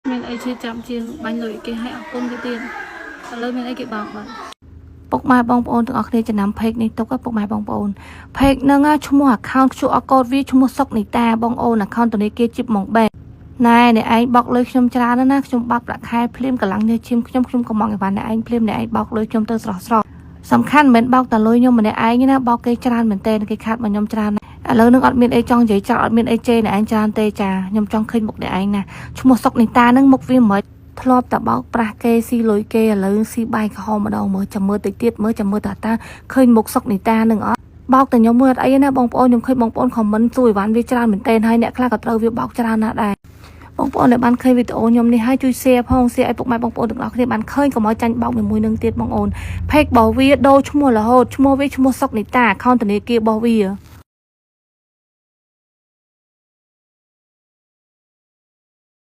មានអីជាចាំជាងបាញ់លុយគេឲ្យអរគុណគេទៀតឥឡូវមានអីគេបោកបាទពុកម៉ែបងប្អូនទាំងអស់គ្នាចំណាំផេកនេះទុកពុកម៉ែបងប្អូនផេកហ្នឹងឈ្មោះ account QR code វាឈ្មោះសុកនីតាបងអូន account ធនាគារជីបម៉ងបេណែអ្នកឯងបោកលុយខ្ញុំច្រើនណាស់ខ្ញុំបាត់ប្រាក់ខែភ្លាមកម្លាំងនេះឈាមខ្ញុំកំងអីវ៉ាន់អ្នកឯងភ្លាមអ្នកឯងបោកលុយខ្ញុំទៅស្រស់សំខាន់មិនមែនបោកតែលុយខ្ញុំម្នាក់ឯងណាបោកគេច្រើនមែនតើគេខាត់មកខ្ញុំច្រើនឥឡូវនឹងអត់មានអីចង់និយាយច្រើនអត់មានអីជេរអ្នកឯងច្រើនទេចាខ្ញុំចង់ឃើញមុខអ្នកឯងណាឈ្មោះសុកនីតាហ្នឹងមុខវាមិនធ្លាប់តែបោកប្រាស់គេស៊ីលុយគេឥឡូវស៊ីបាយក្រហមម្ដងមើលចាំមើលតិចទៀតមើលចាំមើលតាឃើញមុខសុកនីតានឹងអត់បោកតែខ្ញុំមើលអត់អីណាបងប្អូនខ្ញុំឃើញបងប្អូនខមមិនសួរអីវ៉ាន់វាច្រើនមែនតើហើយអ្នកខ្លះក៏ត្រូវវាបោកច្រើនណាស់ដែរបងប្អូនដែលបានឃើញវីដេអូខ្ញុំនេះហើយជួយ share ផង share ឲ្យពុកម៉ែបងប្អូនទាំងអស់គ្នាបានឃើញកុំឲ្យចាញ់បោកមួយនឹងទៀតបងអូន page របស់វាដូរឈ្មោះរហូតឈ្មោះវាឈ្មោះសុកនីតា account ធនាគាររបស់វា